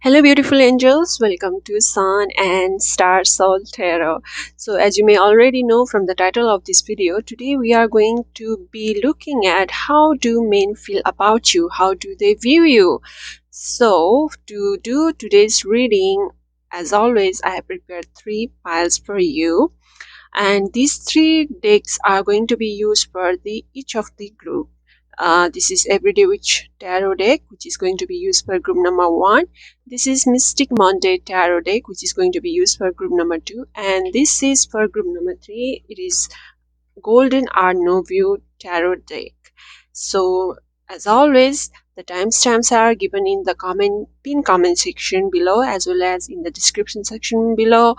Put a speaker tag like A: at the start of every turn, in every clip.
A: Hello, beautiful angels. Welcome to Sun and Star Soul Tarot. So, as you may already know from the title of this video, today we are going to be looking at how do men feel about you? How do they view you? So, to do today's reading, as always, I have prepared 3 piles for you. And these 3 decks are going to be used for each of the group. This is Everyday Witch Tarot deck, which is going to be used for group number 1. This is Mystic Monday Tarot deck, which is going to be used for group number 2. And this is for group number 3. It is Golden Are No View Tarot deck. So, as always, the timestamps are given in the pinned comment section below, as well as in the description section below.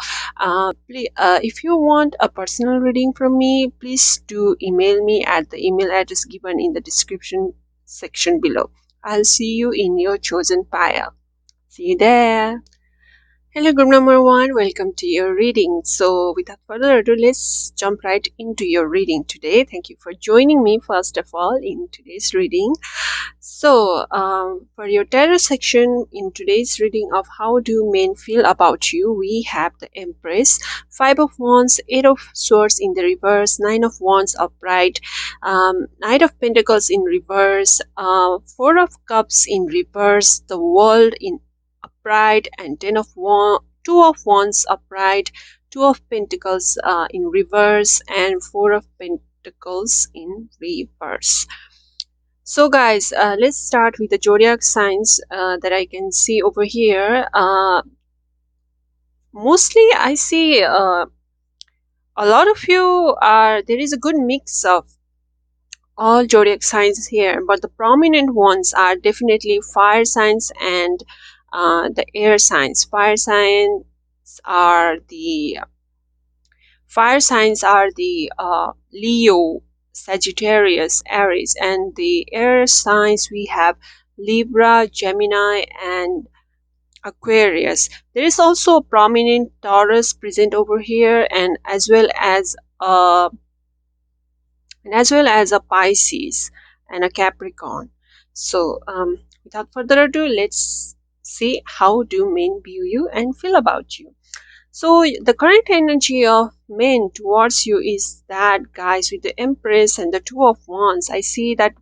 A: If you want a personal reading from me, please do email me at the email address given in the description section below. I'll see you in your chosen pile. See you there. Hello, group number 1. Welcome to your reading. So, without further ado, let's jump right into your reading today. Thank you for joining me, first of all, in today's reading. So, for your tarot section in today's reading of how do men feel about you, we have the Empress, 5 of Wands, 8 of Swords in the reverse, 9 of Wands upright, Knight of Pentacles in reverse, 4 of Cups in reverse, the World in upright, and 2 of Wands upright, 2 of Pentacles in reverse, and 4 of Pentacles in reverse. So guys, let's start with the zodiac signs that I can see over here. Mostly I see a lot of you there is a good mix of all zodiac signs here, but the prominent ones are definitely fire signs and the air signs. Fire signs are the Leo, Sagittarius, Aries, and the air signs we have Libra, Gemini, and Aquarius. There is also a prominent Taurus present over here, and as well as a Pisces and a Capricorn. So, without further ado, let's see how do men view you and feel about you. So the current energy of men towards you is that, guys, with the Empress and the 2 of Wands, I see that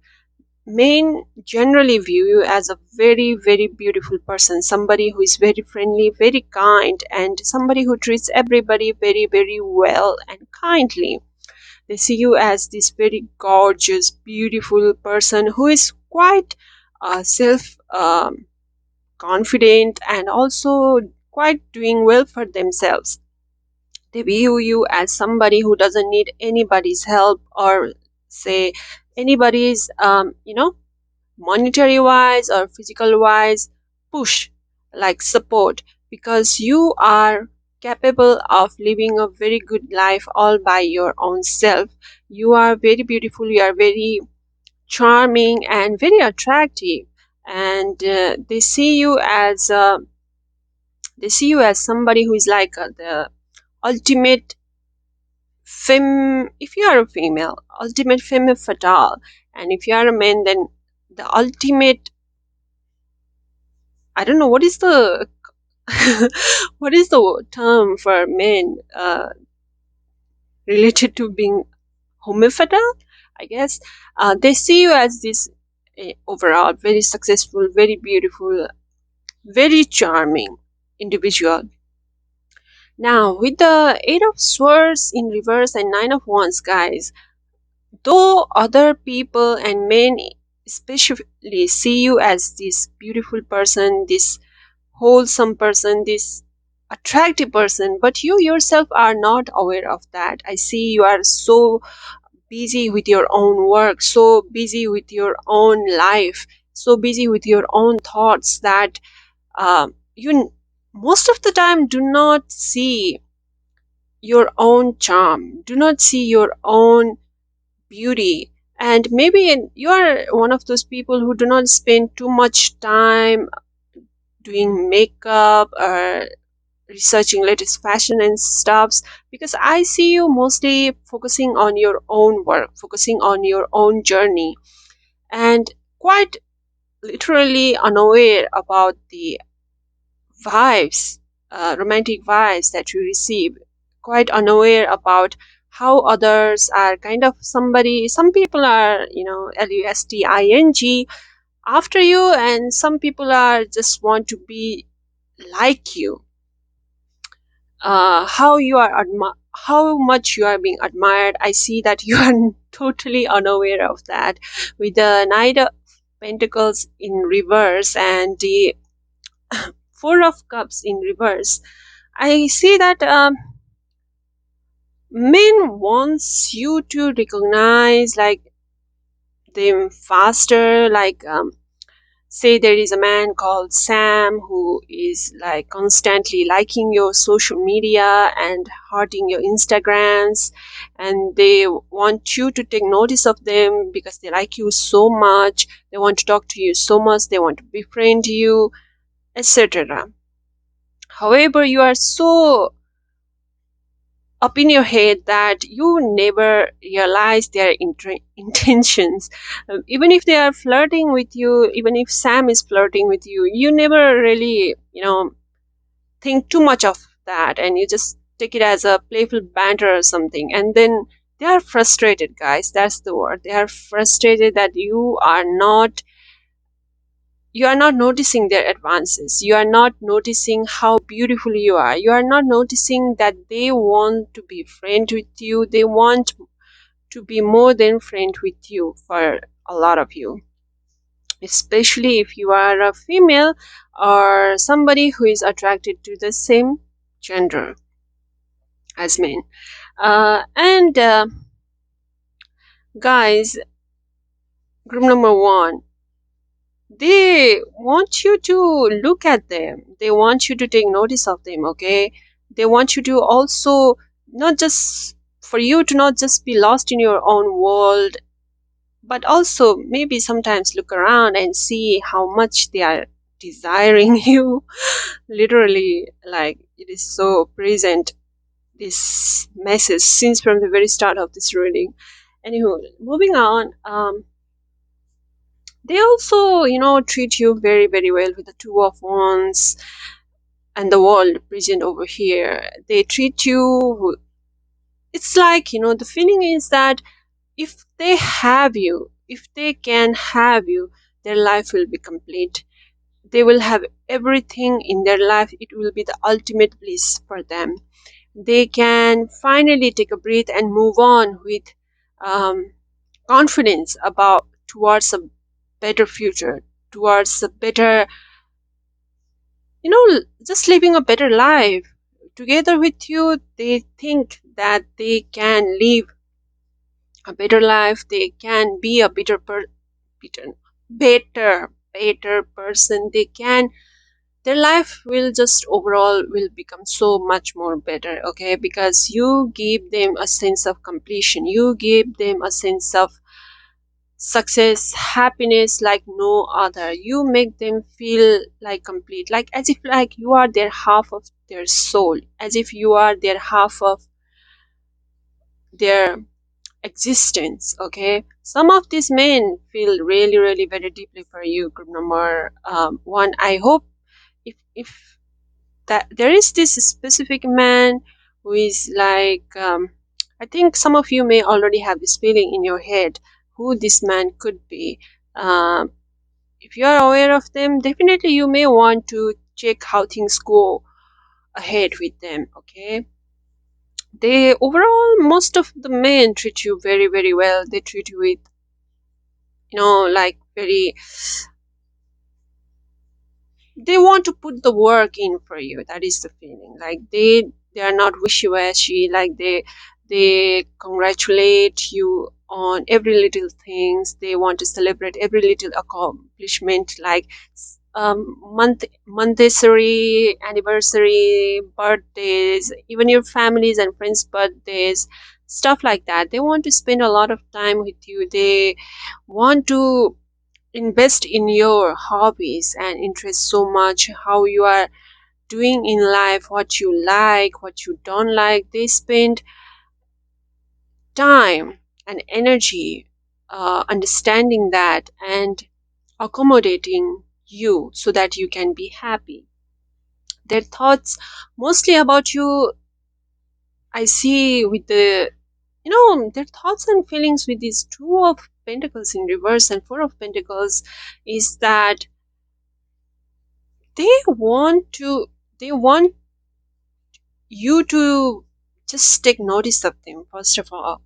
A: men generally view you as a very, very beautiful person, somebody who is very friendly, very kind, and somebody who treats everybody very, very well and kindly. They see you as this very gorgeous, beautiful person who is quite self-confident and also quite doing well for themselves. They view you as somebody who doesn't need anybody's help or say anybody's monetary wise or physical wise push, like support, because you are capable of living a very good life all by your own self. You are very beautiful, you are very charming and very attractive, and they see you as somebody who is like the ultimate if you are a female, ultimate femme fatale, and if you are a man, then the ultimate, I don't know what is the what is the term for men related to being homme fatale, I guess. They see you as this overall very successful, very beautiful, very charming individual. Now, with the 8 of Swords in reverse and 9 of Wands, guys, though other people and men especially see you as this beautiful person, this wholesome person, this attractive person, but you yourself are not aware of that. I see you are so busy with your own work, so busy with your own life, so busy with your own thoughts that you most of the time do not see your own charm, do not see your own beauty. And maybe you are one of those people who do not spend too much time doing makeup or researching latest fashion and stuffs, because I see you mostly focusing on your own work, focusing on your own journey, and quite literally unaware about the vibes, romantic vibes that you receive, quite unaware about how others are kind of somebody. Some people are, lusting after you, and some people are just want to be like you. How much you are being admired, I see that you are totally unaware of that. With the Knight of Pentacles in reverse and the Four of Cups in reverse, I see that men wants you to recognize like them faster. Like say there is a man called Sam who is like constantly liking your social media and hearting your Instagrams, and they want you to take notice of them because they like you so much, they want to talk to you so much, they want to befriend you, etc. However, you are so up in your head that you never realize their intentions. Even if they are flirting with you, even if Sam is flirting with you, you never really, think too much of that, and you just take it as a playful banter or something. And then they are frustrated, guys. That's the word. They are frustrated that you are not noticing their advances. You are not noticing how beautiful you are. You are not noticing that they want to be friends with you. They want to be more than friend with you for a lot of you, especially if you are a female or somebody who is attracted to the same gender as men. And guys, group number one, they want you to look at them, they want you to take notice of them, okay? They want you to also not just for you to not just be lost in your own world, but also maybe sometimes look around and see how much they are desiring you. Literally, like, it is so present, this message, since from the very start of this reading. Anywho, moving on, they also, treat you very, very well with the Two of Wands and the World present over here. They treat you, it's like, the feeling is that if they have you, if they can have you, their life will be complete. They will have everything in their life. It will be the ultimate bliss for them. They can finally take a breath and move on with um, confidence about towards a better future, towards a better, just living a better life. Together with you, they think that they can live a better life. They can be a better, better person. They can, their life will just overall will become so much more better, okay? Because you give them a sense of completion, you give them a sense of success, happiness like no other. You make them feel like complete, like as if like you are their half of their soul, as if you are their half of their existence, okay? Some of these men feel really, really very deeply for you, group number one. I hope if that there is this specific man who is like, I think some of you may already have this feeling in your head who this man could be. um, if you are aware of them, definitely you may want to check how things go ahead with them, okay? They overall, most of the men treat you very, very well. They treat you with, like very, they want to put the work in for you. That is the feeling. Like they are not wishy-washy. Like they congratulate you on every little things. They want to celebrate every little accomplishment, like monthsary, anniversary, birthdays, even your families and friends birthdays, stuff like that. They want to spend a lot of time with you. They want to invest in your hobbies and interests so much, how you are doing in life, what you like, what you don't like. They spend time and energy understanding that and accommodating you so that you can be happy. Their thoughts mostly about you, I see with their thoughts and feelings with these two of pentacles in reverse and four of pentacles is that they want to they want you to just take notice of them first of all,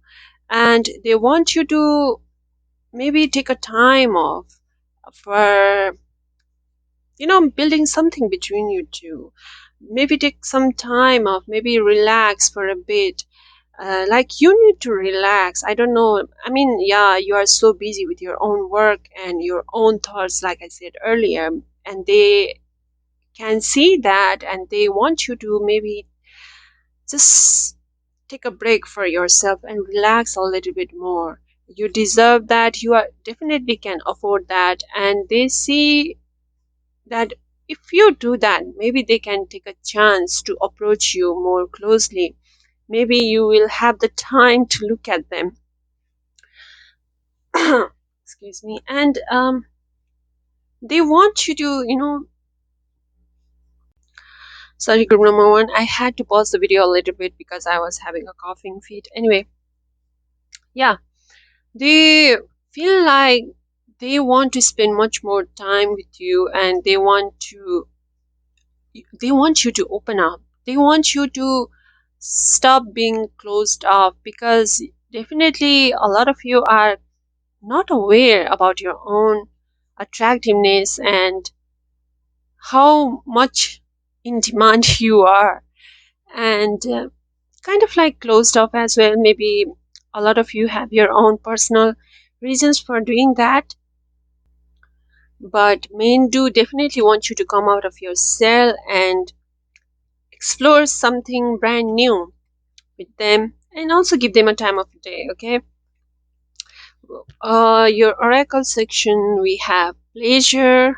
A: and they want you to maybe take a time off for building something between you two. Maybe take some time off, maybe relax for a bit. Like you need to relax. I don't know. I mean, yeah, you are so busy with your own work and your own thoughts, like I said earlier, and they can see that and they want you to maybe just take a break for yourself and relax a little bit more. You deserve that. You are definitely can afford that, and they see that if you do that, maybe they can take a chance to approach you more closely. Maybe you will have the time to look at them. Excuse me. And they want you to, sorry, group number one, I had to pause the video a little bit because I was having a coughing fit. Anyway, yeah, they feel like they want to spend much more time with you, and they want you to open up. They want you to stop being closed off, because definitely a lot of you are not aware about your own attractiveness and how much in demand you are, and kind of like closed off as well. Maybe a lot of you have your own personal reasons for doing that, but men do definitely want you to come out of your cell and explore something brand new with them, and also give them a time of the day. Okay, your oracle section, we have pleasure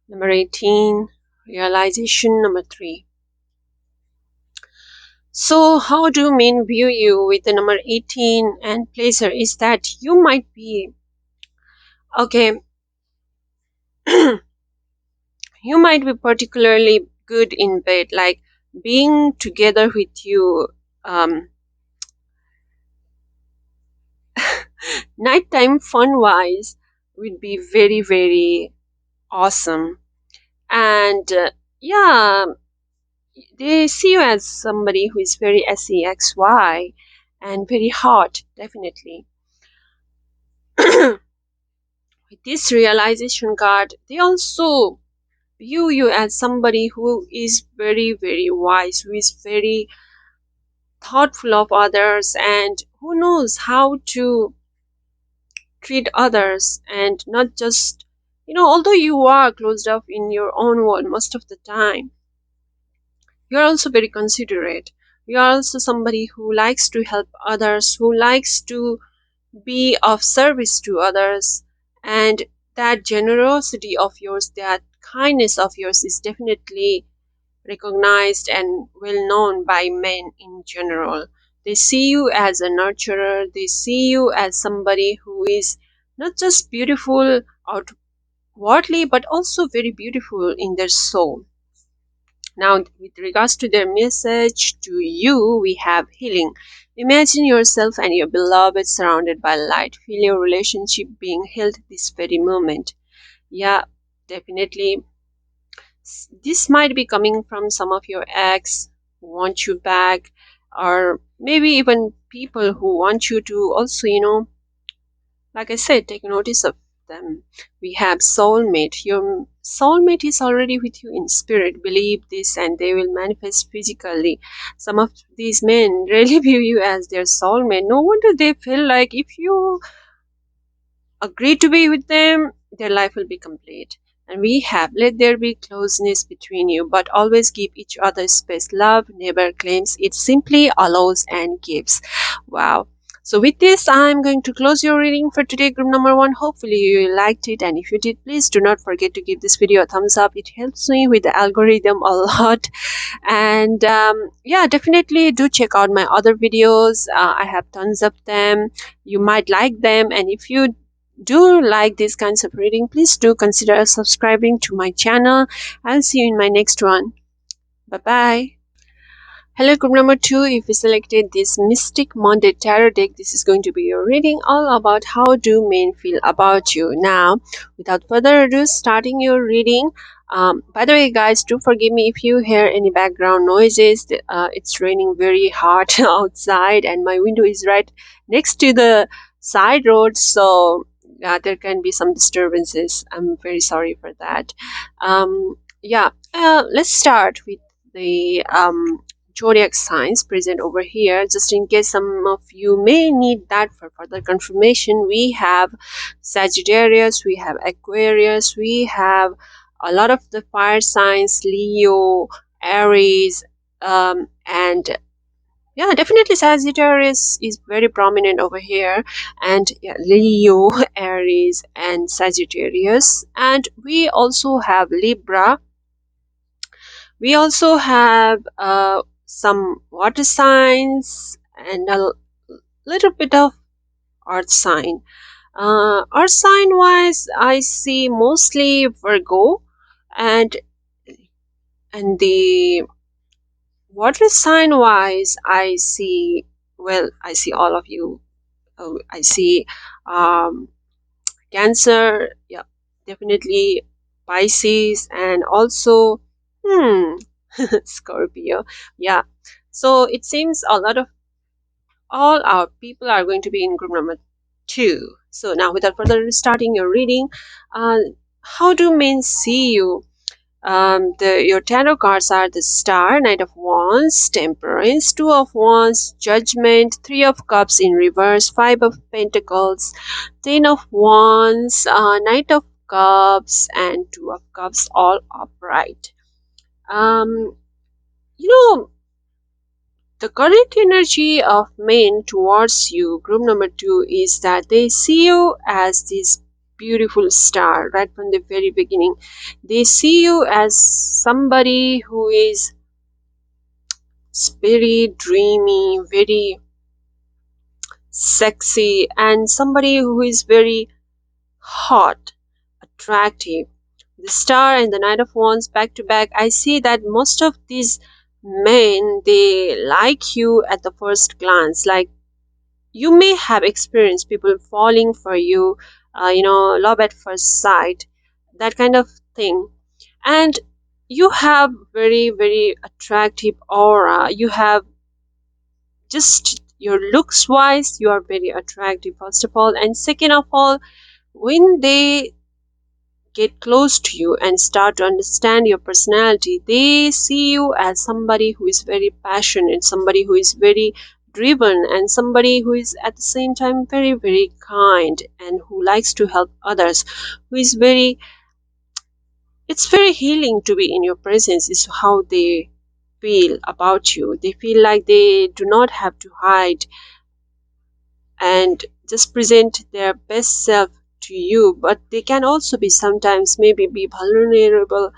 A: number 18, realization number 3. So how do men view you with the number 18 and pleasure is that you might be okay. You might be particularly good in bed, like being together with you nighttime fun wise would be very, very awesome. And yeah, they see you as somebody who is very sexy and very hot, definitely. With this realization card, they also view you as somebody who is very, very wise, who is very thoughtful of others, and who knows how to treat others, and not just, although you are closed up in your own world most of the time, you are also very considerate. You are also somebody who likes to help others, who likes to be of service to others, and that generosity of yours, that kindness of yours is definitely recognized and well known by men in general. They see you as a nurturer, they see you as somebody who is not just beautiful outwardly but also very beautiful in their soul. Now, with regards to their message to you, we have healing. Imagine yourself and your beloved surrounded by light. Feel your relationship being healed this very moment. Yeah, definitely. This might be coming from some of your ex who want you back, or maybe even people who want you to also, like I said, take notice of them. We have soulmate. Your soulmate is already with you in spirit. Believe this and they will manifest physically. Some of these men really view you as their soulmate. No wonder they feel like if you agree to be with them, their life will be complete. And we have, let there be closeness between you, but always give each other space. Love never claims, it simply allows and gives. Wow. So with this, I'm going to close your reading for today, group number 1. Hopefully you liked it, and if you did, please do not forget to give this video a thumbs up. It helps me with the algorithm a lot. And yeah, definitely do check out my other videos. I have tons of them. You might like them, and if you do like these kinds of reading, please do consider subscribing to my channel. I'll see you in my next one. Bye bye. Hello, group number 2. If you selected this Mystic Monday Tarot deck, this is going to be your reading all about how do men feel about you. Now, without further ado, starting your reading. By the way, guys, do forgive me if you hear any background noises. It's raining very hard outside, and my window is right next to the side road, so there can be some disturbances. I'm very sorry for that. Let's start with the zodiac signs present over here, just in case some of you may need that for further confirmation. We have Sagittarius, we have Aquarius, we have a lot of the fire signs, Leo, Aries, and yeah, definitely Sagittarius is very prominent over here, and yeah, Leo, Aries, and Sagittarius. And we also have Libra. We also have some water signs and a little bit of earth sign. Earth sign wise, I see mostly Virgo, and the water sign wise, I see, well, I see all of you. I see um, Cancer, yeah, definitely Pisces, and also Scorpio. Yeah, so it seems a lot of all our people are going to be in group number 2. So now, without further ado, starting your reading, uh, how do men see you? Your tarot cards are the Star, Knight of Wands, Temperance, Two of Wands, Judgment, Three of Cups in reverse, Five of Pentacles, Ten of Wands, Knight of Cups, and Two of Cups, all upright. Um, you know, the current energy of men towards you, group number 2, is that they see you as this beautiful star right from the very beginning. They see you as somebody who is very dreamy, very sexy, and somebody who is very hot, attractive. The Star and the Knight of Wands back to back, I see that most of these men, they like you at the first glance. Like, you may have experienced people falling for you, love at first sight, that kind of thing. And you have very, very attractive aura. You have just your looks wise, you are very attractive, first of all. And second of all, when they get close to you and start to understand your personality, they see you as somebody who is very passionate, somebody who is very driven, and somebody who is at the same time very, very kind and who likes to help others, who is very, it's very healing to be in your presence, is how they feel about you. They feel like they do not have to hide and just present their best self to you, but they can also be sometimes maybe be vulnerable.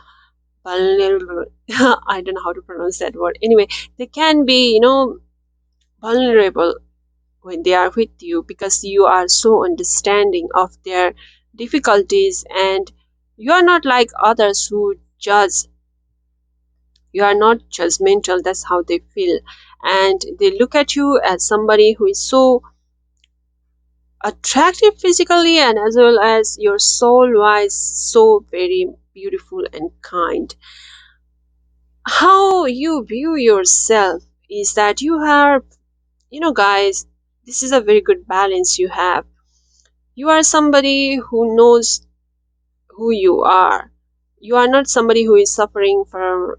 A: I don't know how to pronounce that word. Anyway, they can be, vulnerable when they are with you, because you are so understanding of their difficulties, and you are not like others who judge. You are not judgmental. That's how they feel, and they look at you as somebody who is so attractive physically, and as well as your soul wise, so very beautiful and kind. How you view yourself is that you are, guys, this is a very good balance you have. You are somebody who knows who you are. You are not somebody who is suffering from,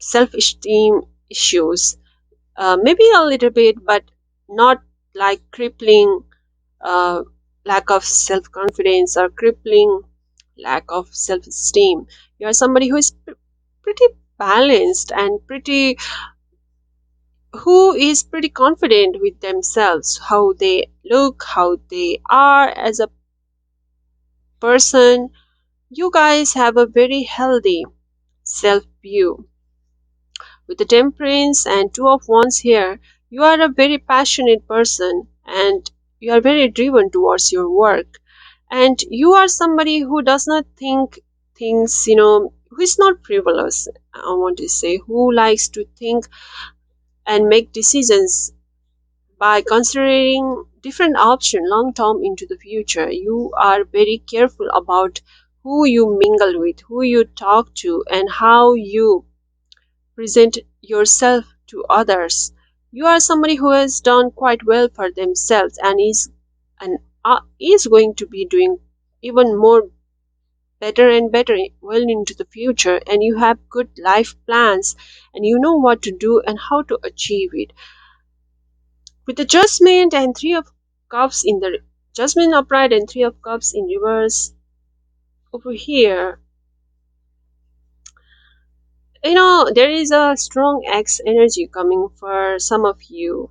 A: self-esteem issues. Maybe a little bit, but not like crippling uh, lack of self-confidence or crippling lack of self-esteem. You are somebody who is pretty balanced and who is pretty confident with themselves, how they look, how they are as a person. You guys have a very healthy self-view. With the Temperance and Two of Wands here, you are a very passionate person, and you are very driven towards your work. And you are somebody who does not think things, who who is not frivolous, I want to say, who likes to think and make decisions by considering different options long term into the future. You are very careful about who you mingle with, who you talk to, and how you present yourself to others. You are somebody who has done quite well for themselves and is going to be doing even more better and better well into the future, and you have good life plans and you know what to do and how to achieve it. With the judgment and three of cups in the judgment upright and three of cups in reverse over here, there is a strong X energy coming for some of you,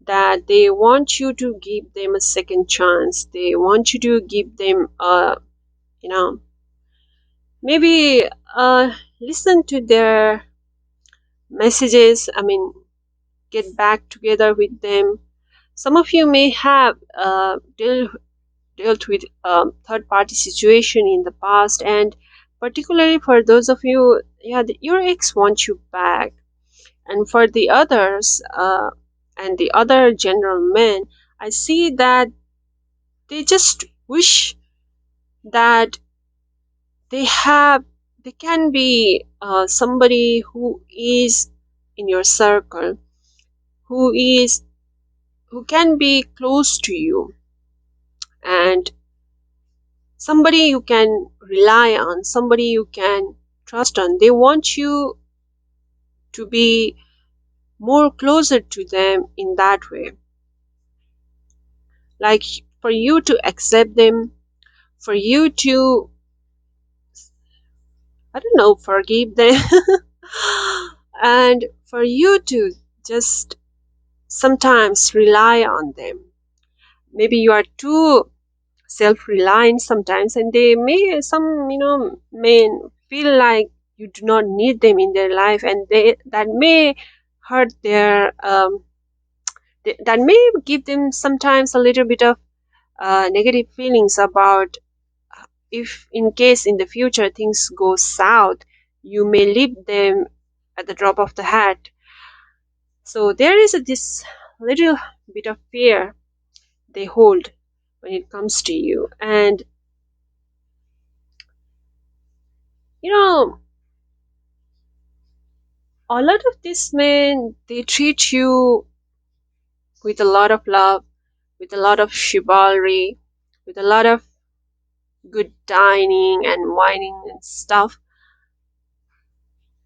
A: that they want you to give them a second chance. They want you to give them a, you know, maybe listen to their messages. I mean, get back together with them. Some of you may have dealt with third party situation in the past, and particularly for those of you, yeah, your ex wants you back. And for the others, and the other general men, I see that they just wish that they can be somebody who is in your circle, who is who can be close to you, and somebody you can rely on, somebody you can trust on. They want you to be more closer to them in that way, like for you to accept them, for you to, I don't know, forgive them, and for you to just sometimes rely on them. Maybe you are too self-reliant sometimes, and they may, some, men feel like you do not need them in their life, and that may hurt their that may give them sometimes a little bit of negative feelings about, if in case in the future things go south, you may leave them at the drop of the hat. So there is this little bit of fear they hold when it comes to you. And a lot of these men, they treat you with a lot of love, with a lot of chivalry, with a lot of good dining and whining and stuff.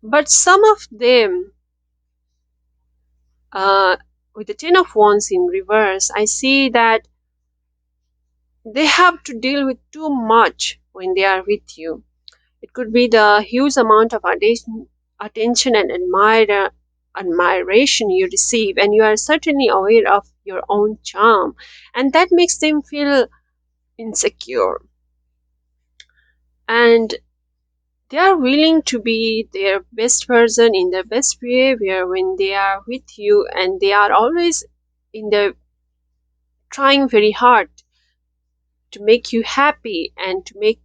A: But some of them, with the Ten of Wands in reverse, I see that they have to deal with too much when they are with you. It could be the huge amount of attention and admiration you receive, and you are certainly aware of your own charm, and that makes them feel insecure. And they are willing to be their best version in their best behavior when they are with you, and they are always in the trying very hard to make you happy and to make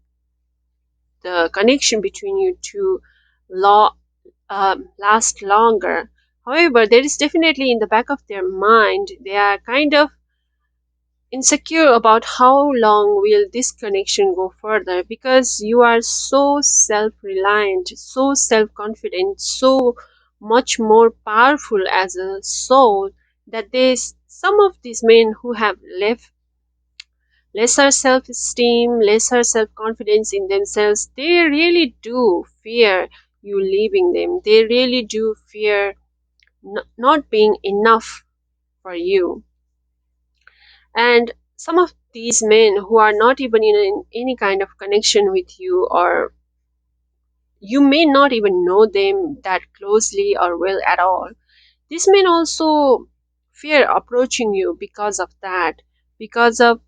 A: the connection between you two last longer. However, there is definitely in the back of their mind, they are kind of insecure about how long will this connection go further, because you are so self-reliant, so self-confident, so much more powerful as a soul, that there's some of these men who have left lesser self-esteem, lesser self-confidence in themselves. They really do fear you leaving them. They really do fear not being enough for you. And some of these men who are not even in any kind of connection with you, or you may not even know them that closely or well at all, these men also fear approaching you because of that, because of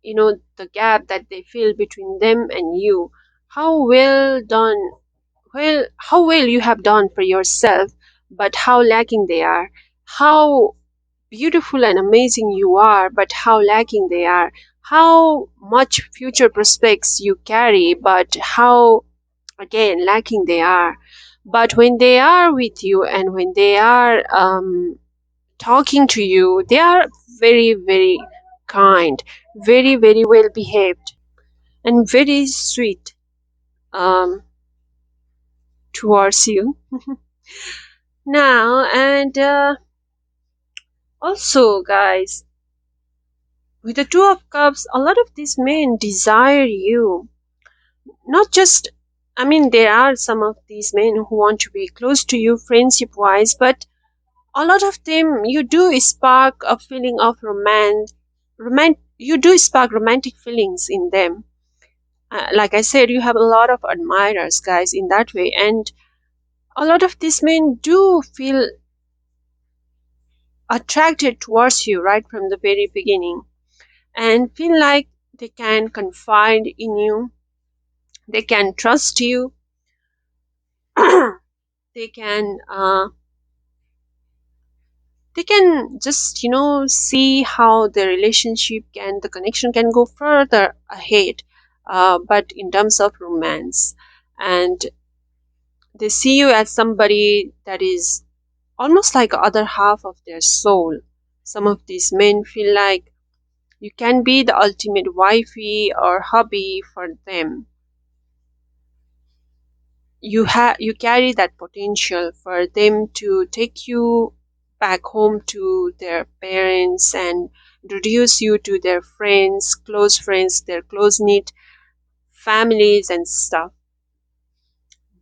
A: the gap that they feel between them and you. How well done, how well you have done for yourself, but how lacking they are. How beautiful and amazing you are, but how lacking they are. How much future prospects you carry, but how Again, lacking they are. But when they are with you and when they are talking to you, they are very, very kind, very, very well behaved, and very sweet um, towards you. Now, and also, guys, with the Two of Cups, a lot of these men desire you. Not just, I mean, there are some of these men who want to be close to you friendship wise, but a lot of them, you do spark a feeling of you do spark romantic feelings in them. Like I said, you have a lot of admirers, guys, in that way, and a lot of these men do feel attracted towards you right from the very beginning and feel like they can confide in you, they can trust you, they can just see how the relationship can the connection can go further ahead, but in terms of romance, and they see you as somebody that is almost like other half of their soul. Some of these men feel like you can be the ultimate wifey or hubby for them. You carry that potential for them to take you back home to their parents and introduce you to their friends, their close knit families and stuff.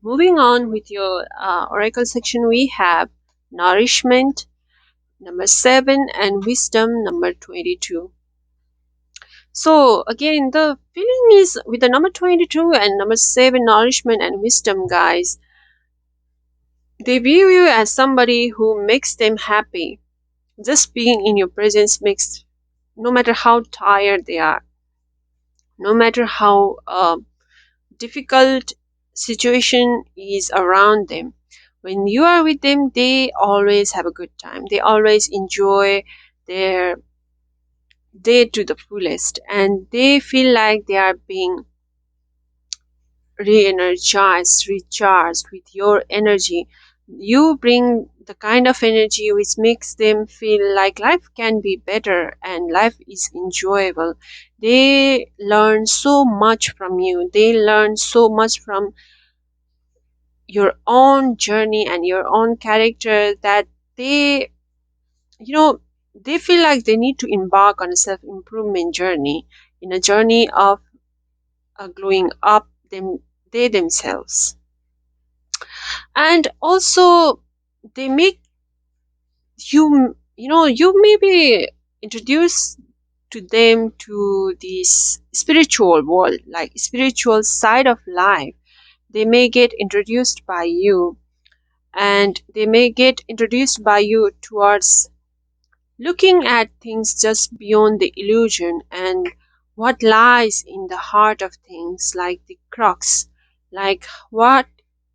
A: Moving on with your oracle section, we have nourishment number 7 and wisdom number 22. So again, the feeling is with the number 22 and number 7, nourishment and wisdom, guys, they view you as somebody who makes them happy. Just being in your presence makes, no matter how tired they are, no matter how difficult situation is around them, when you are with them, they always have a good time. They always enjoy their day to the fullest, and they feel like they are being re-energized, recharged with your energy. You bring the kind of energy which makes them feel like life can be better and life is enjoyable. They learn so much from you. They learn so much from your own journey and your own character that they, you know, they feel like they need to embark on a self-improvement journey, in a journey of growing up they themselves. And also they make you maybe introduce to them to this spiritual world, like spiritual side of life. They may get introduced by you, and they may get introduced by you towards looking at things just beyond the illusion and what lies in the heart of things, like the crux, like what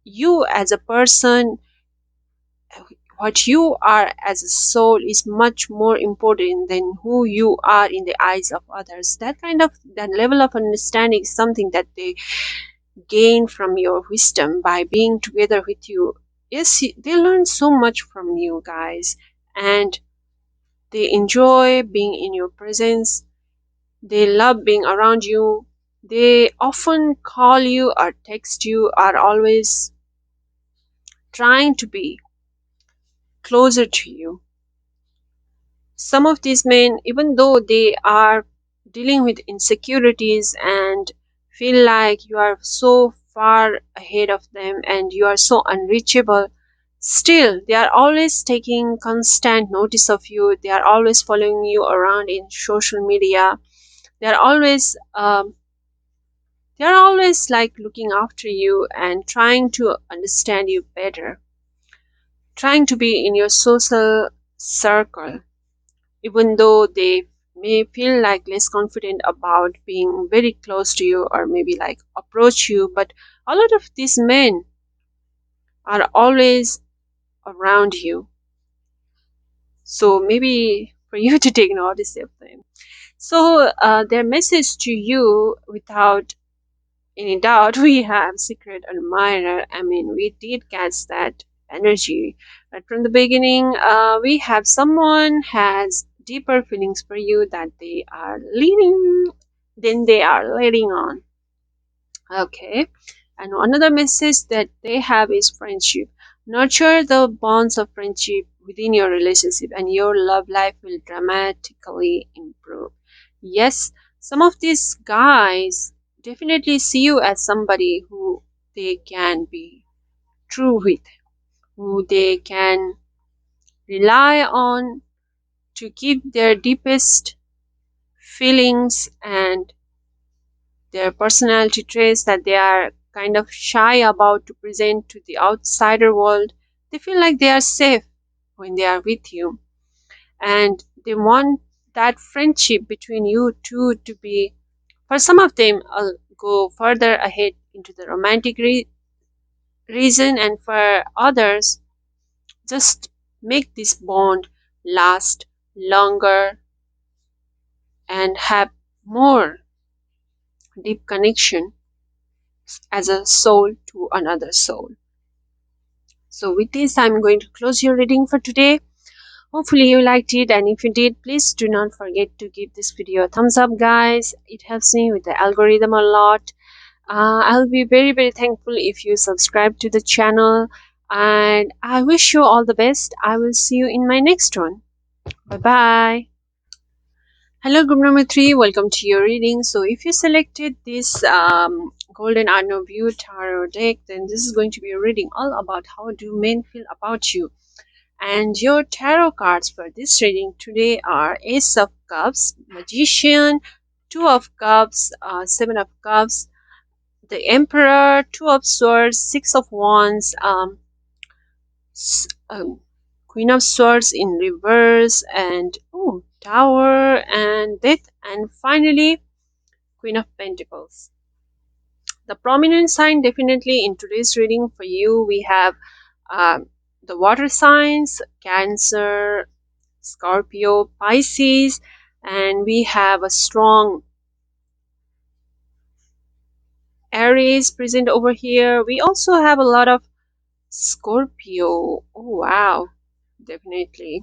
A: you as a person, what you are as a soul is much more important than who you are in the eyes of others. That level of understanding is something that they gain from your wisdom by being together with you. Yes, they learn so much from you, guys, and they enjoy being in your presence. They love being around you. They often call you or text you, are always trying to be closer to you. Some of these men, even though they are dealing with insecurities and feel like you are so far ahead of them and you are so unreachable, still they are always taking constant notice of you. They are always following you around in social media. They are always like looking after you and trying to understand you better, trying to be in your social circle, even though they may feel like less confident about being very close to you or maybe like approach you. But a lot of these men are always around you, so maybe for you to take notice of them. So their message to you, without any doubt, we have secret admirer. I mean, we did catch that energy right from the beginning. We have someone has deeper feelings for you that they are leading, then they are letting on. Okay. And another message that they have is friendship. Nurture the bonds of friendship within your relationship, and your love life will dramatically improve. Yes, some of these guys definitely see you as somebody who they can be true with, who they can rely on to keep their deepest feelings and their personality traits that they are kind of shy about to present to the outsider world. They feel like they are safe when they are with you, and they want that friendship between you two to be, for some of them, go further ahead into the romantic reason, and for others, just make this bond last longer and have more deep connection as a soul to another soul. So with this, I'm going to close your reading for today. Hopefully you liked it, and if you did, please do not forget to give this video a thumbs up, guys. It helps me with the algorithm a lot. I'll be very, very thankful if you subscribe to the channel, and I wish you all the best. I will see you in my next one. Bye bye. Hello, group number 3. Welcome to your reading. So if you selected this Golden Arno View Tarot deck, then this is going to be a reading all about how do men feel about you. And your tarot cards for this reading today are Ace of Cups, Magician, Two of Cups, Seven of Cups, the Emperor, Two of Swords, Six of Wands, Queen of Swords in reverse, and Tower and Death, and finally Queen of Pentacles. The prominent sign definitely in today's reading for you, we have the water signs, Cancer, Scorpio, Pisces, and we have a strong Aries present over here. We also have a lot of Scorpio. Oh wow, definitely.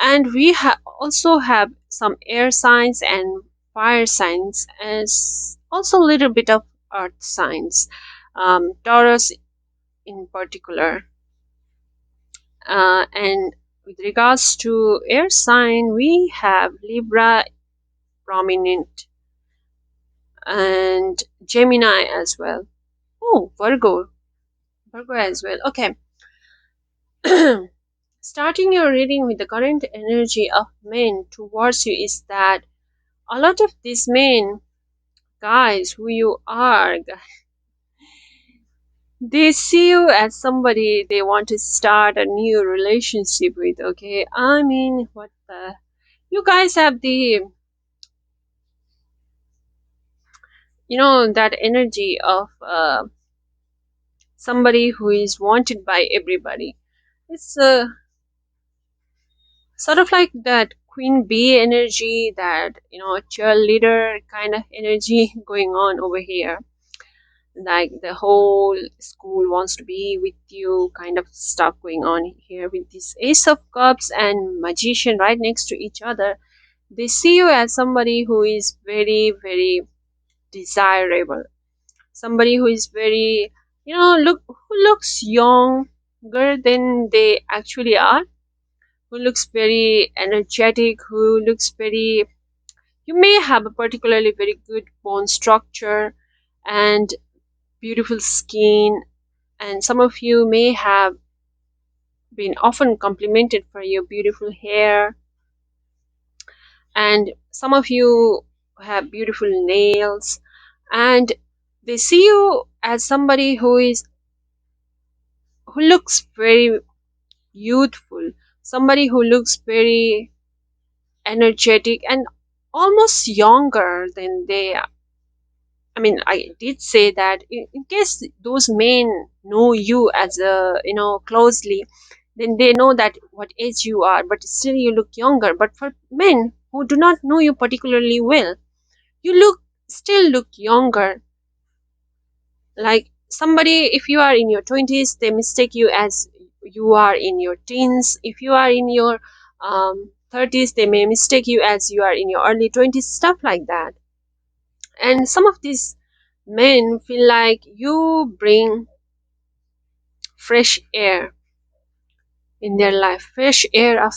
A: And we also have some air signs and fire signs, as also a little bit of earth signs, Taurus in particular. And with regards to air sign, we have Libra prominent and Gemini as well. Oh, Virgo as well. Okay. Starting your reading with the current energy of men towards you is that a lot of these men, guys, who you are, they see you as somebody they want to start a new relationship with. Okay, I mean, what the, you guys have the, that energy of somebody who is wanted by everybody. It's sort of like that queen bee energy, that cheerleader kind of energy going on over here, like the whole school wants to be with you kind of stuff going on here with this Ace of Cups and Magician right next to each other. They see you as somebody who is very, very desirable, somebody who is very, who looks younger than they actually are, who looks very energetic, who looks very, you may have a particularly very good bone structure and beautiful skin, and some of you may have been often complimented for your beautiful hair, and some of you have beautiful nails, and they see you as somebody who looks very youthful, somebody who looks very energetic and almost younger than they are. I mean, I did say that in case those men know you as closely, then they know that what age you are, but still you look younger. But for men who do not know you particularly well, you still look younger Like somebody, if you are in your 20s, they mistake you as you are in your teens. If you are in your 30s, they may mistake you as you are in your early 20s, stuff like that. And some of these men feel like you bring fresh air in their life, fresh air of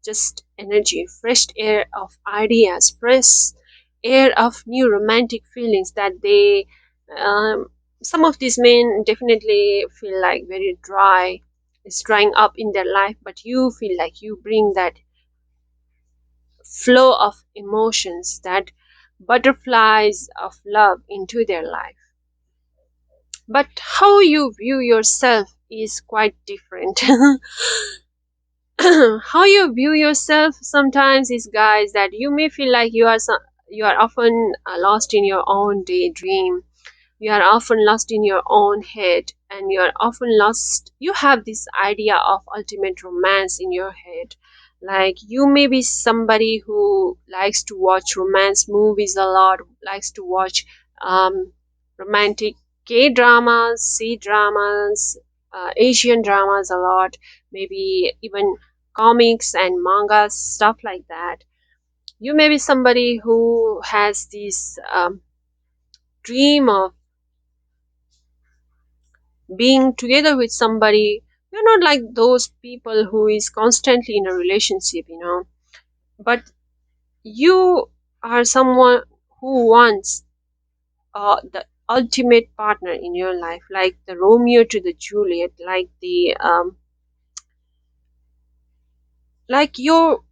A: just energy, fresh air of ideas, fresh air of new romantic feelings that they, um, some of these men definitely feel like very dry, it's drying up in their life, but you feel like you bring that flow of emotions, that butterflies of love into their life. But how you view yourself is quite different. How you view yourself sometimes is, guys, that you may feel like you are often lost in your own daydream. You are often lost in your own head, and you are often lost, you have this idea of ultimate romance in your head. Like you may be somebody who likes to watch romance movies a lot, likes to watch romantic K dramas, C dramas, Asian dramas a lot, maybe even comics and mangas, stuff like that. You may be somebody who has this dream of being together with somebody. You're not like those people who is constantly in a relationship, but you are someone who wants the ultimate partner in your life, like the Romeo to the Juliet, like the like your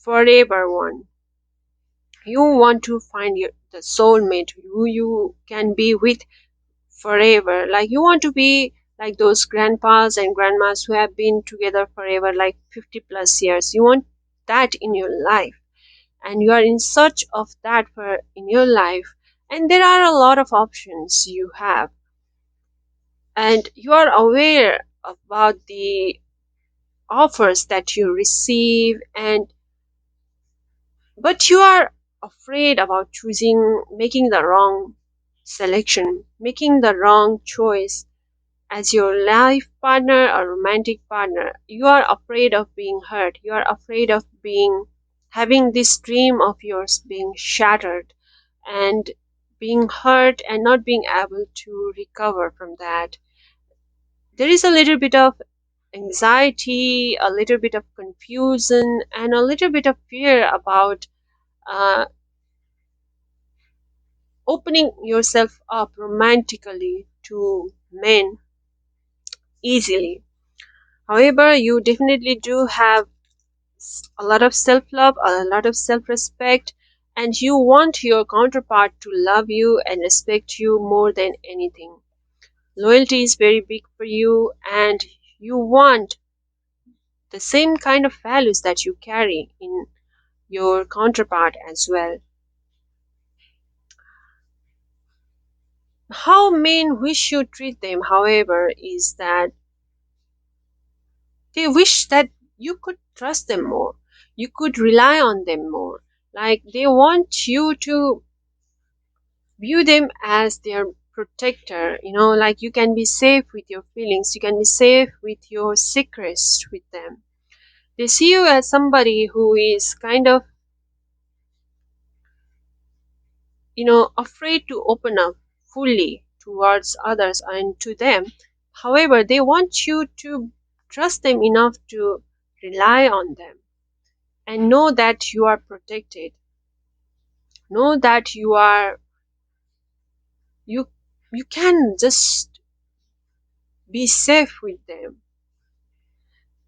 A: forever one. You want to find the soulmate who you can be with forever. Like you want to be like those grandpas and grandmas who have been together forever, like 50 plus years. You want that in your life, and you are in search of that for in your life. And there are a lot of options you have, and you are aware about the offers that you receive, and but you are afraid about choosing, making the wrong selection, making the wrong choice as your life partner or romantic partner. You are afraid of being hurt. You are afraid of being, having this dream of yours being shattered and being hurt and not being able to recover from that. There is a little bit of anxiety, a little bit of confusion, and a little bit of fear about uh, opening yourself up romantically to men easily. However, you definitely do have a lot of self love, a lot of self respect, and you want your counterpart to love you and respect you more than anything. Loyalty is very big for you, and you want the same kind of values that you carry in your counterpart as well. How men wish you treat them, however, is that they wish that you could trust them more, you could rely on them more. Like they want you to view them as their protector, like you can be safe with your feelings, you can be safe with your secrets with them. They see you as somebody who is kind of, afraid to open up fully towards others and to them. However, they want you to trust them enough to rely on them and know that you are protected, know that you you can just be safe with them.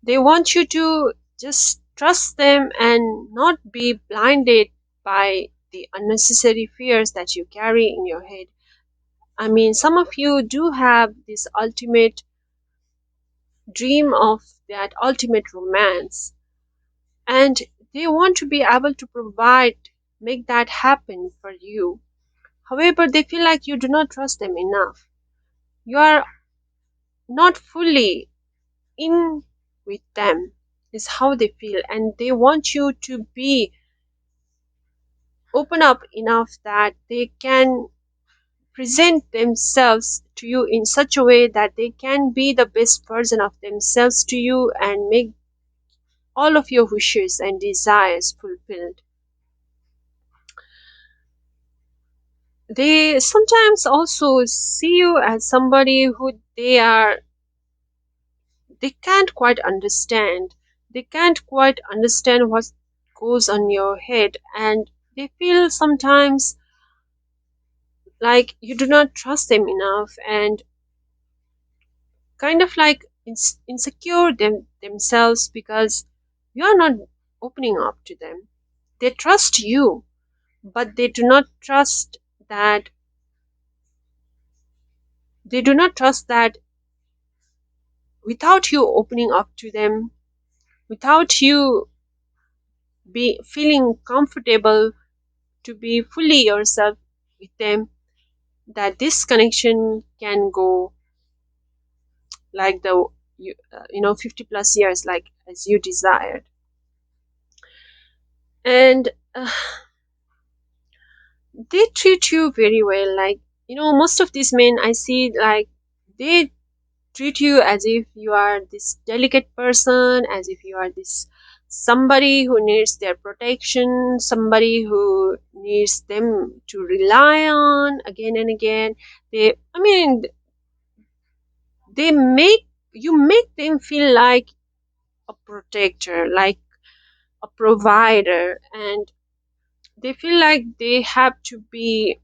A: They want you to just trust them and not be blinded by the unnecessary fears that you carry in your head. I mean, some of you do have this ultimate dream of that ultimate romance, and they want to be able to provide, make that happen for you. However, they feel like you do not trust them enough. You are not fully in with them, is how they feel, and they want you to be open up enough that they can present themselves to you in such a way that they can be the best version of themselves to you and make all of your wishes and desires fulfilled. They sometimes also see you as somebody who they can't quite understand. They can't quite understand what goes on your head, and they feel sometimes like you do not trust them enough, and kind of like insecure themselves because you are not opening up to them. They trust you, but that they do not trust that without you opening up to them, without you be feeling comfortable to be fully yourself with them, that this connection can go like the 50 plus years, like as you desired. And they treat you very well. Like, most of these men I see, like, they treat you as if you are this delicate person, as if you are this somebody who needs their protection, somebody who needs them to rely on again and again. I mean, they make you make them feel like a protector, like a provider, and they feel like they have to be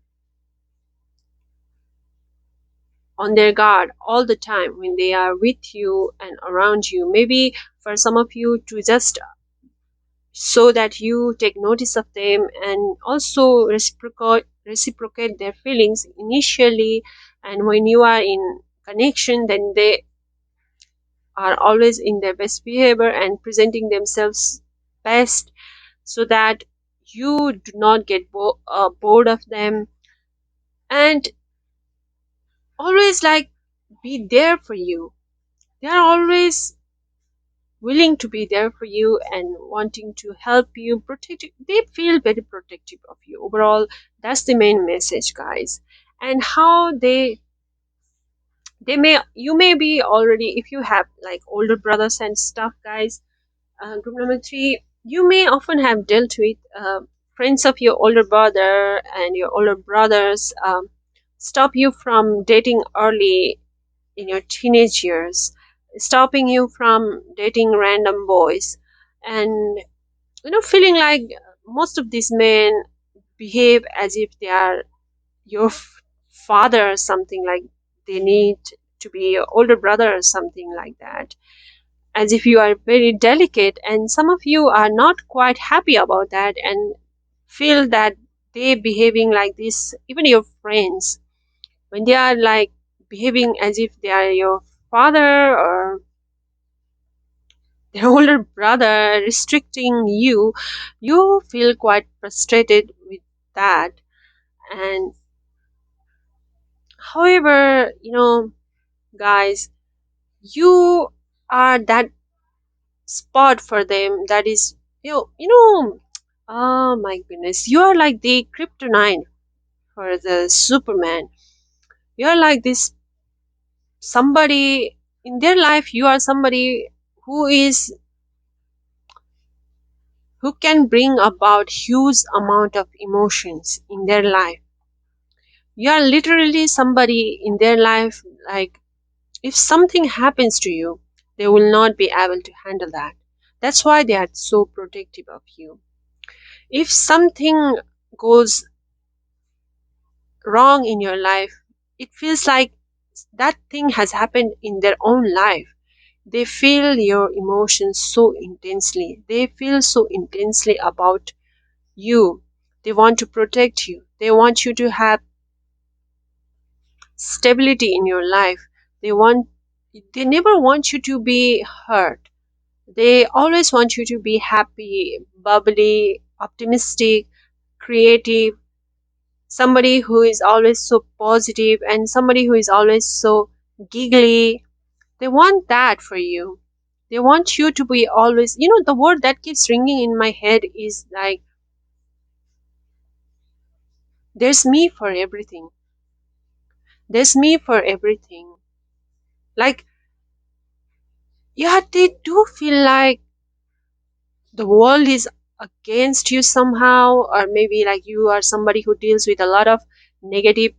A: on their guard all the time when they are with you and around you. Maybe for some of you to just so that you take notice of them and also reciprocate their feelings initially, and when you are in connection, then they are always in their best behavior and presenting themselves best, so that you do not get bored of them, and always like be there for you. They are always willing to be there for you and wanting to help you, protect you. They feel very protective of you overall. That's the main message, guys. And how they may you may be already, if you have like older brothers and stuff, guys. Group number 3, you may often have dealt with friends of your older brother, and your older brothers stop you from dating early in your teenage years, stopping you from dating random boys, and feeling like most of these men behave as if they are your father or something, like they need to be your older brother or something like that, as if you are very delicate, and some of you are not quite happy about that and feel that they behaving like this, even your friends, when they are like behaving as if they are your father or their older brother, restricting you, you feel quite frustrated with that. And however, guys, you are that spot for them that is, oh my goodness, you are like the kryptonite for the Superman. You are like this somebody in their life. You are somebody who is who can bring about huge amount of emotions in their life. You are literally somebody in their life, like if something happens to you, they will not be able to handle that. That's why they are so protective of you. If something goes wrong in your life, it feels like that thing has happened in their own life. They feel your emotions so intensely. They feel so intensely about you. They want to protect you. They want you to have stability in your life. They never want you to be hurt. They always want you to be happy, bubbly, optimistic, creative, somebody who is always so positive, and somebody who is always so giggly. They want that for you. They want you to be always, the word that keeps ringing in my head is like, there's me for everything. There's me for everything. Like, yeah, they do feel like the world is against you somehow, or maybe like you are somebody who deals with a lot of negative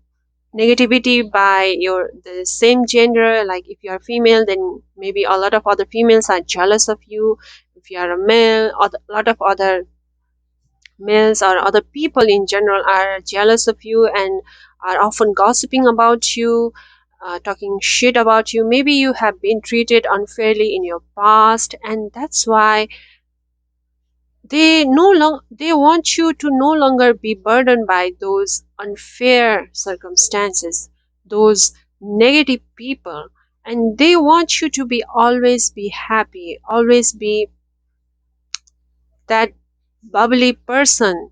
A: negativity by your the same gender. Like if you are female, then maybe a lot of other females are jealous of you. If you are a male, a lot of other males or other people in general are jealous of you and are often gossiping about you, talking shit about you. Maybe you have been treated unfairly in your past, and that's why they want you to no longer be burdened by those unfair circumstances, those negative people, and they want you to be always be happy, always be that bubbly person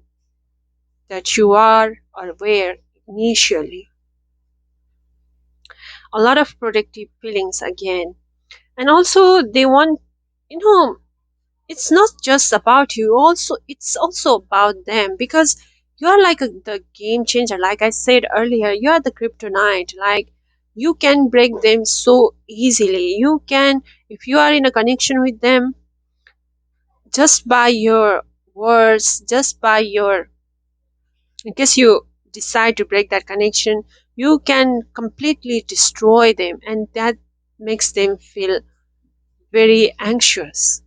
A: that you are or were initially. A lot of protective feelings again. And also they want, you know, it's not just about you, also it's also about them, because you are like the game changer. Like I said earlier, you are the kryptonite. Like you can break them so easily. You can, if you are in a connection with them, just by your words, just by your, in case you decide to break that connection, you can completely destroy them, and that makes them feel very anxious.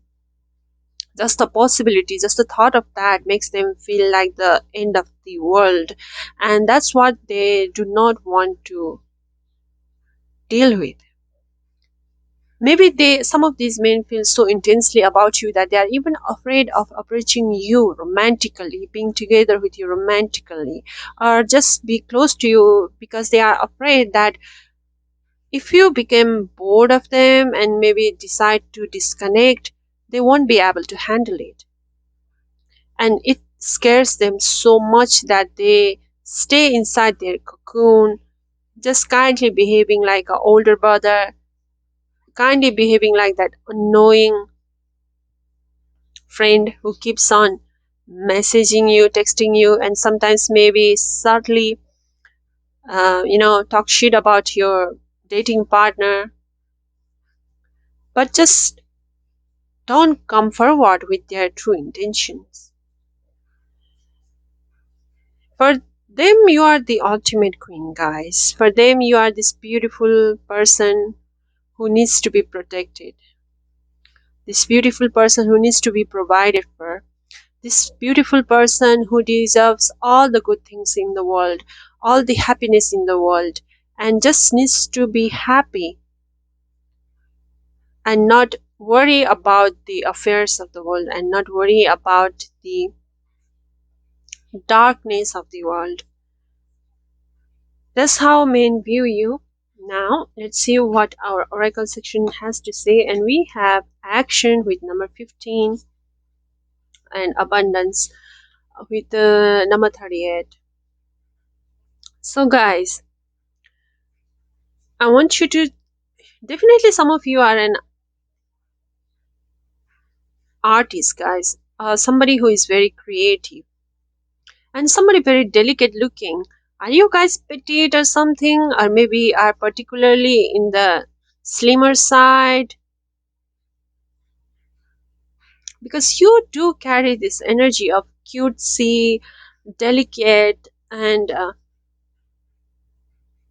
A: Just the possibility, just the thought of that makes them feel like the end of the world, and that's what they do not want to deal with. Maybe some of these men feel so intensely about you that they are even afraid of approaching you romantically, being together with you romantically, or just be close to you, because they are afraid that if you become bored of them and maybe decide to disconnect, they won't be able to handle it. And it scares them so much that they stay inside their cocoon, just kindly behaving like an older brother, kindly behaving like that annoying friend who keeps on messaging you, texting you, and sometimes maybe subtly, talk shit about your dating partner, but just don't come forward with their true intentions. For them, you are the ultimate queen, guys. For them, you are this beautiful person who needs to be protected, this beautiful person who needs to be provided for, this beautiful person who deserves all the good things in the world, all the happiness in the world, and just needs to be happy and not worry about the affairs of the world and not worry about the darkness of the world. That's how men view you. Now, let's see what our oracle section has to say. And we have action with number 15 and abundance with the number 38. So, guys, I want you to definitely, some of you are an artist, guys, somebody who is very creative and somebody very delicate looking. Are you guys petite or something, or maybe are particularly in the slimmer side? Because you do carry this energy of cutesy, delicate, and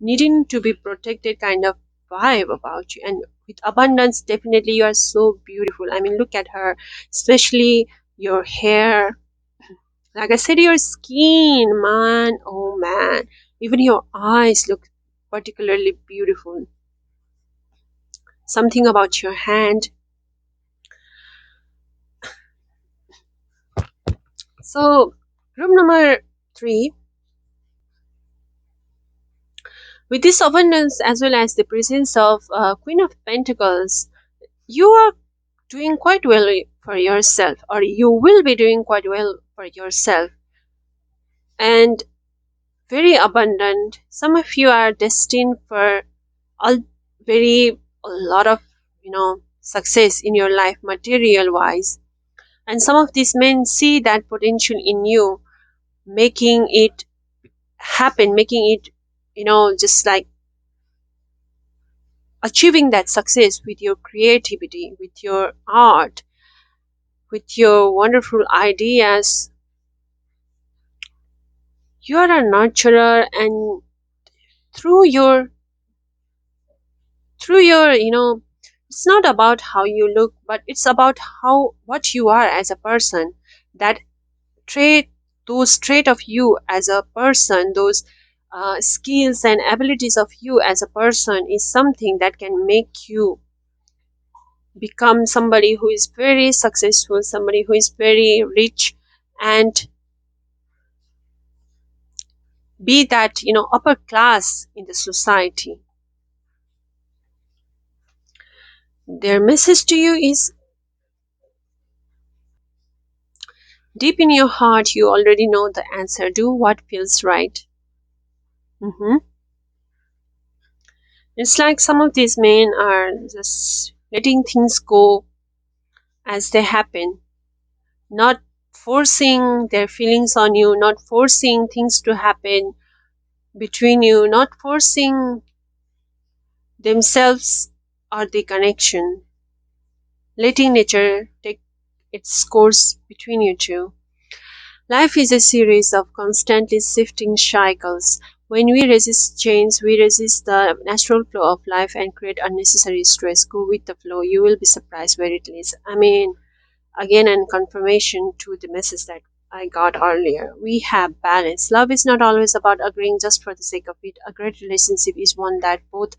A: needing to be protected kind of vibe about you. And with abundance, definitely you are so beautiful. I mean, look at her, especially your hair. Like I said, your skin, man, oh man. Even your eyes look particularly beautiful. Something about your hand. So, room number 3. With this abundance as well as the presence of Queen of Pentacles, you are doing quite well for yourself, or you will be doing quite well for yourself, and very abundant. Some of you are destined for a very a lot of success in your life material wise, and some of these men see that potential in you, making it happen, making it just like achieving that success with your creativity, with your art, with your wonderful ideas. You are a nurturer, and through your it's not about how you look, but it's about how what you are as a person. That trait, those trait of you as a person, those skills and abilities of you as a person is something that can make you become somebody who is very successful, somebody who is very rich, and be that upper class in the society. Their message to you is, deep in your heart you already know the answer. Do what feels right. It's like some of these men are just letting things go as they happen, not forcing their feelings on you, not forcing things to happen between you, not forcing themselves or the connection, letting nature take its course between you two. Life is a series of constantly shifting cycles. When we resist change, we resist the natural flow of life and create unnecessary stress. Go with the flow. You will be surprised where it leads. I mean, again, and confirmation to the message that I got earlier. We have balance. Love is not always about agreeing just for the sake of it. A great relationship is one that both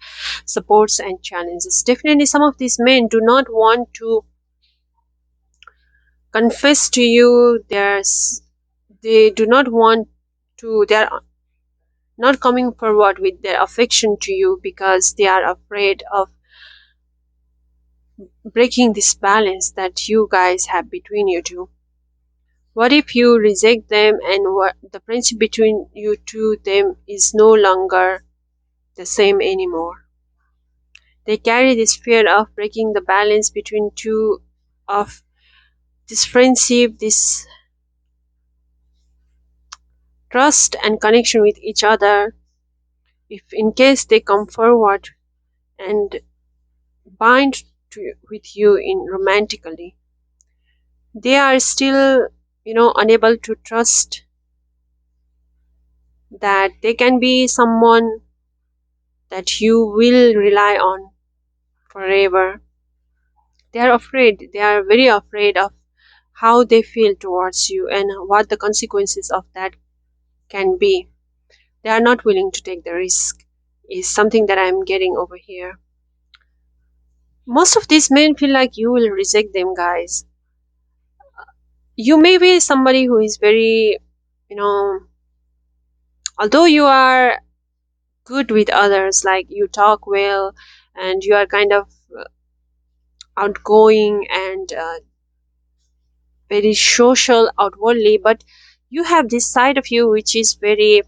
A: supports and challenges. Definitely, some of these men do not want to confess to you they do not want to, they are not coming forward with their affection to you because they are afraid of breaking this balance that you guys have between you two. What if you reject them and what the friendship between you two them is no longer the same anymore? They carry this fear of breaking the balance between two of this friendship, this trust and connection with each other. If in case they come forward and bind with you in romantically, they are still unable to trust that they can be someone that you will rely on forever. They are afraid, they are very afraid of how they feel towards you and what the consequences of that can be. They are not willing to take the risk, is something that I'm getting over here. Most of these men feel like you will reject them, guys. You may be somebody who is very, you know, although you are good with others, like you talk well and you are kind of outgoing and very social outwardly, but you have this side of you which is very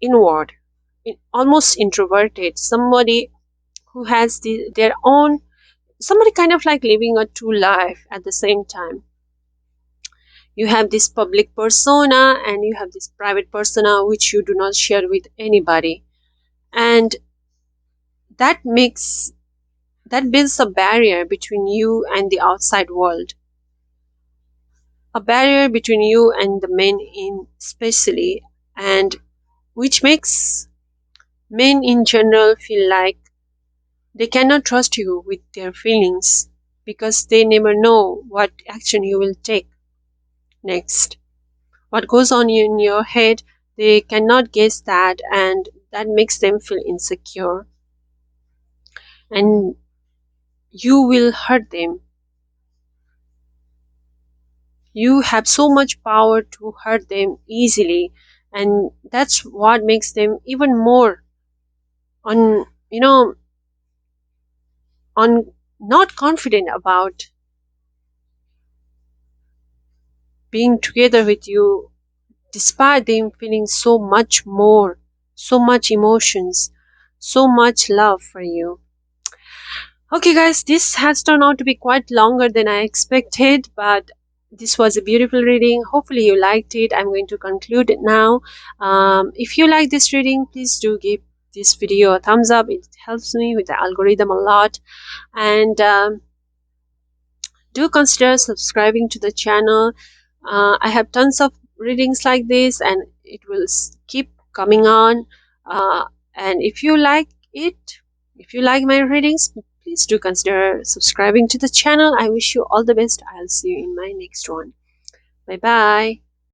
A: inward, almost introverted, somebody who has their own, somebody kind of like living a true life at the same time. You have this public persona and you have this private persona which you do not share with anybody, and that makes that builds a barrier between you and the outside world, a barrier between you and the men in especially, and which makes men in general feel like they cannot trust you with their feelings because they never know what action you will take next. What goes on in your head, they cannot guess that, and that makes them feel insecure. And you will hurt them. You have so much power to hurt them easily, and that's what makes them even more on on not confident about being together with you despite them feeling so much more, so much emotions, so much love for you. Okay, guys, this has turned out to be quite longer than I expected, but this was a beautiful reading. Hopefully, you liked it. I'm going to conclude it now. If you like this reading, please do give this video a thumbs up. It helps me with the algorithm a lot. And do consider subscribing to the channel. I have tons of readings like this, and it will keep coming on. And if you like it, if you like my readings, please do consider subscribing to the channel. I wish you all the best. I'll see you in my next one. Bye bye.